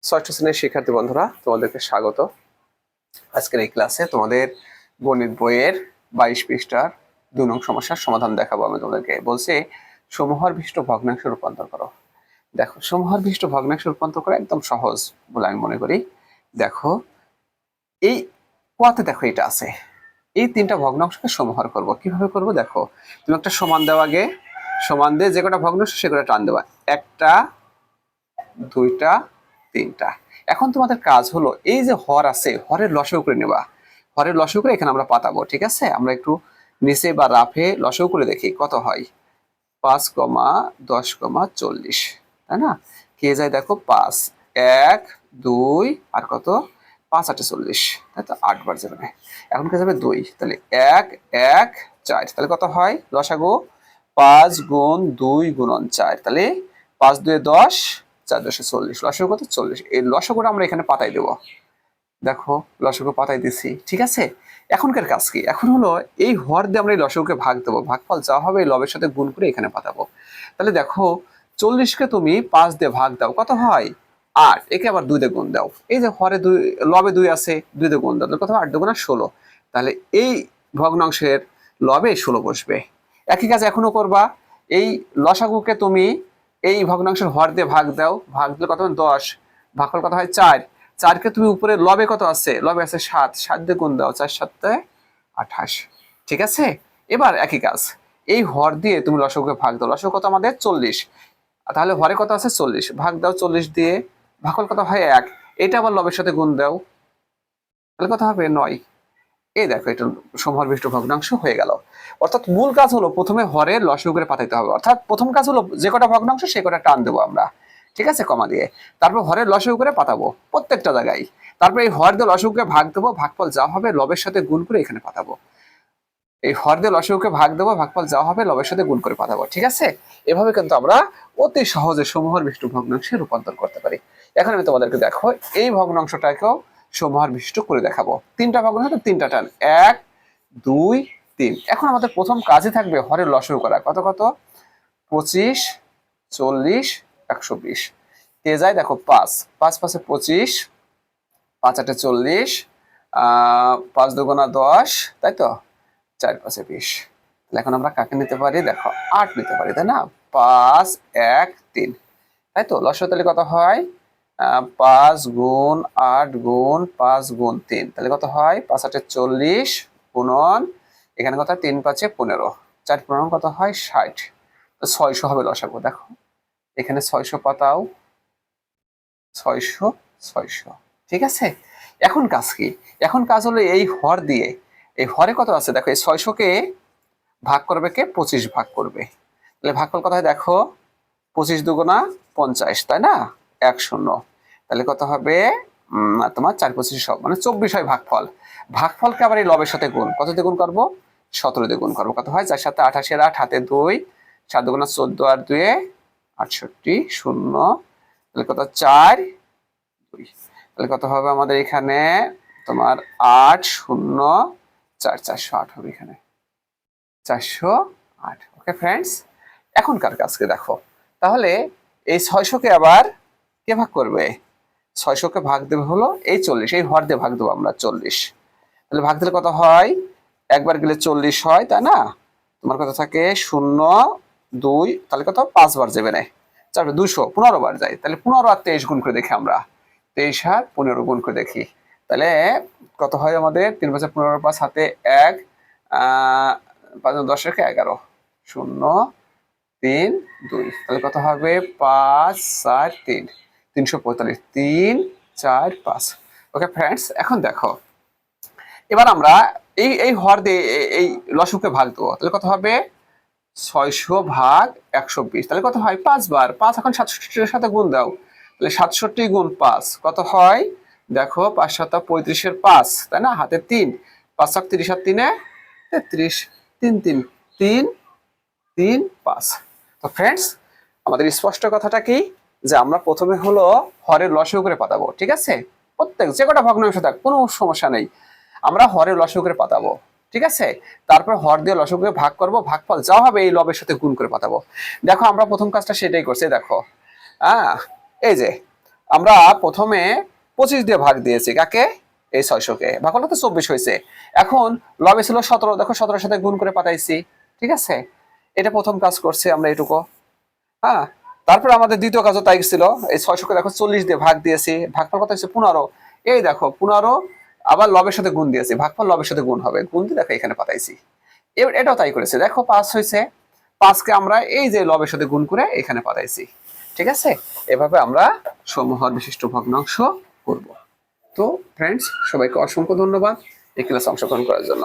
ষষ্ঠ শ্রেণীর শিক্ষার্থী বন্ধুরা, তোমাদেরকে স্বাগত। আজকের এই ক্লাসে তোমাদের গণিত বইয়ের 22 পৃষ্ঠার 2 নং সমস্যার সমাধান দেখাবো। আমি তোমাদেরকে বলছি সমহর বিশিষ্ট ভগ্নাংশে রূপান্তর করো। দেখো, সমহর বিশিষ্ট ভগ্নাংশে রূপান্তর করা একদম সহজ বলে আমি মনে করি। দেখো, এই কোয়াতে দেখো এটা আছে, এই তিনটা ভগ্নাংশকে সমহর করব। কিভাবে করব? দেখো, তুমি একটা সমান দাও, আগে সমান দিয়ে যে কটা ভগ্নাংশ সে কটা টান দেওয়া, একটা, দুইটা, তিনটা। এখন তোমাদের কাজ হলো এই যে হর আছে, হরের লসাগু করে নেবা। হরের লসাগু করে এখানে আমরা পাতাবো। ঠিক আছে, আমরা একটু নিচে বা রাফে লসাগু করে দেখি কত হয়। 5,10,40, তাই না? কে যায় দেখো, 5, 1, 2 আর কত, 5,8,40, তাই তো 8 বার যাবে না। এখন কে যাবে 2, তাহলে 1, 1, 4, তাহলে কত হয় লসাগু? 5 গুণ 2 গুণন 4, তাহলে 5 2 10, 4 10 40, লসাগু কত? 40। এই লসাগুটা আমরা এখানে পাতাই দেবো। দেখো, লসাগু পাতাই দিছি। ঠিক আছে, এখনকার কাজ কি? এখন হলো এই হর দিয়ে আমরা এই লসাগুকে ভাগ দেবো। ভাগফল যা হবে এই লবের সাথে গুণ করে এখানে পাতাবো। তাহলে দেখো, 40কে তুমি 5 দিয়ে ভাগ দাও, কত হয়? 8। একে আবার 2 দিয়ে গুণ দাও। এই যে হরে 2, লবে 2 আছে, 2 দিয়ে গুণ দাও, কত? 8 2 16। তাহলে এই ভগ্নাংশের লবে 16 বসবে। একই কাজ এখনো করবা। এই লসাগুকে তুমি এই ভগ্নাংশের হর দিয়ে ভাগ দাও, ভাগ দিলে কত? 10। ভাগফল কত হয়? 4। 4কে তুমি উপরে লবে কত আছে? লবে আছে 7, 7 দিয়ে গুণ দাও, 4 7 28। ঠিক আছে, এবার একই কাজ, এই হর দিয়ে তুমি লসাগুকে ভাগ দাও। লসাগু কত আমাদের? 40। তাহলে হরে কত আছে? 40, ভাগ দাও 40 দিয়ে, ভাগফল কত হয়? 1। এটা আবার লবের সাথে গুণ দাও, তাহলে কত হবে? 9। এই দেখো, এটা সমহর বিশিষ্ট ভগ্নাংশ হয়ে গেল। অর্থাৎ মূল কাজ হলো প্রথমে হরের লসাগু করে পাঠাইতে হবে। অর্থাৎ প্রথম কাজ হলো যে কটা ভগ্নাংশ সে কটা টান দেবো আমরা। ঠিক আছে, কমা দিয়ে, তারপর হরের লসাগু করে পাঠাবো প্রত্যেকটা জায়গায়। তারপর এই হর দিয়ে লসাগুকে ভাগ দেবো, ভাগফল যা হবে লবের সাথে গুণ করে এখানে পাঠাবো। এই হর দিয়ে লসাগুকে ভাগ দেবো, ভাগফল যা হবে লবের সাথে গুণ করে পাঠাবো। ঠিক আছে, এভাবে কিন্তু আমরা অতি সহজে সমহর বিশিষ্ট ভগ্নাংশে রূপান্তর করতে পারি। এখন আমি তোমাদেরকে দেখো এই ভগ্নাংশটাকেও সমহর বিশিষ্ট করে দেখাবো। তিনটা ভগ্নাংশ, তিনটা টান, 1 2 3। এখন আমাদের প্রথম কাজে থাকবে হরের লসাগু করা। কত কত? 25, 40, 120। কে যায় দেখো, 5, 5 5 25, 5 8 40, 5 2 10, তাই তো 4 5 20। তাহলে এখন আমরা কাকে নিতে পারি? দেখো, 8 নিতে পারি, তাই না? 5 1 3, তাই তো। লসাগু তাহলে কত হয়? 5 গুণ 8 গুণ 5 গুণ 3, তাহলে কত হয়? 5 8 40 গুণন, এখানে কত? 3 5 15, 4 15 কত হয়? 60। তো 600 হবে লসাগু। দেখো, এখানে 600 পাতাও, 600 600। ঠিক আছে, এখন কাজ কি? এখন কাজ হলো এই হর দিয়ে, এই হরে কত আছে দেখো, এই 600কে ভাগ করবে কে? 25 ভাগ করবে। তাহলে ভাগফল কত হয়? দেখো, 25 দুগুণা 50, তাই না? 1 0। তাহলে কত হবে? তোমার 4 25 মানে 24 হয় ভাগফল। ভাগফলকে আবার এই লবের সাথে গুণ, কত দিয়ে গুণ করবো? 17 দিয়ে গুণ করবো। কত হয়? 4 7 28, 8 হাতে 2, 7 দুগুণা 14 আর 2 68 0। তাহলে কত? 4 2। তাহলে কত হবে আমাদের এখানে? তোমার 8 0 4, 408 হবে এখানে, 408। ওকে ফ্রেন্ডস, এখনকার কাজকে দেখো। তাহলে এই 600কে আবার কে ভাগ করবে? 600কে ভাগ দেবে হলো এই 40, এই হর দিয়ে ভাগ দেবো আমরা 40। তাহলে ভাগ দিলে কত হয়? একবার গেলে 40 হয়, তাই না? তোমার কত থাকে? 0 2, তাহলে কত? 5 বার যাবে না, 4 200, 15 বার যায়। তাহলে 15 আর 23 গুণ করে দেখি আমরা, 23 আর 15 গুণ করে দেখি। তাহলে কত হয় আমাদের? 3 5 15, 5 হাতে 1, 5 10 11, 0 3 2। তাহলে কত হবে? 5 4 3, 345, 3 4 5। ওকে ফ্রেন্ডস, এখন দেখো, এবার আমরা এই এই হর দিয়ে এই লসাগুকে ভাগ দেবো। তাহলে কত হবে? 600 ভাগ 120, তাহলে কত হয়? 5 বার। 5 এখন 67 সাথে গুণ দাও, তাহলে 67 গুণ 5 কত হয়? দেখো, 5 7 35 5, তাই না? হাতে 3, 5 7 30 আর 3 33, 3 3 3 3 5। তো ফ্রেন্ডস, আমাদের স্পষ্ট কথাটা কি? যে আমরা প্রথমে হলো হরের লসাগু করে পাতাবো। ঠিক আছে, প্রত্যেক যে কটা ভগ্নাংশ থাক কোনো সমস্যা নেই, আমরা হরের লসাগু করে পাতাবো। ঠিক আছে, তারপর হর দিয়ে লসাগুকে ভাগ করব, ভাগফল যা হবে এই লবের সাথে গুণ করে পাতাবো। দেখো, আমরা প্রথম কাজটা সেটাই করছি। দেখো, এই যে আমরা প্রথমে 25 দিয়ে ভাগ দিয়েছি কাকে, এই 600-কে, ভাগ করলে তো 24 হয়েছে। এখন লবে ছিল 17, দেখো 17-এর সাথে গুণ করে পাঠাইছি, ঠিক আছে। এটা প্রথম কাজ করছি আমরা এটুকু। হ্যাঁ, তারপরে আমাদের দ্বিতীয় কাজও তাই ছিল, এই 600-কে দেখো 40 দিয়ে ভাগ দিয়েছি, ভাগফল কত হচ্ছে 15। এই দেখো 15 আবার লবের সাথে গুণ দিয়েছি, ভাগফল লবের সাথে গুণ হবে, গুণ দিয়ে দেখো এখানে পাঠাইছি। এটাও তাই করেছে, দেখো 5 হয়েছে, 5-কে আমরা এই যে লবের সাথে গুণ করে এখানে পাঠাইছি, ঠিক আছে। এভাবে আমরা সমহর বিশিষ্ট ভগ্নাংশ করব। তো ফ্রেন্ডস, সবাইকে অসংখ্য ধন্যবাদ এই ক্লাসে অংশগ্রহণ করার জন্য।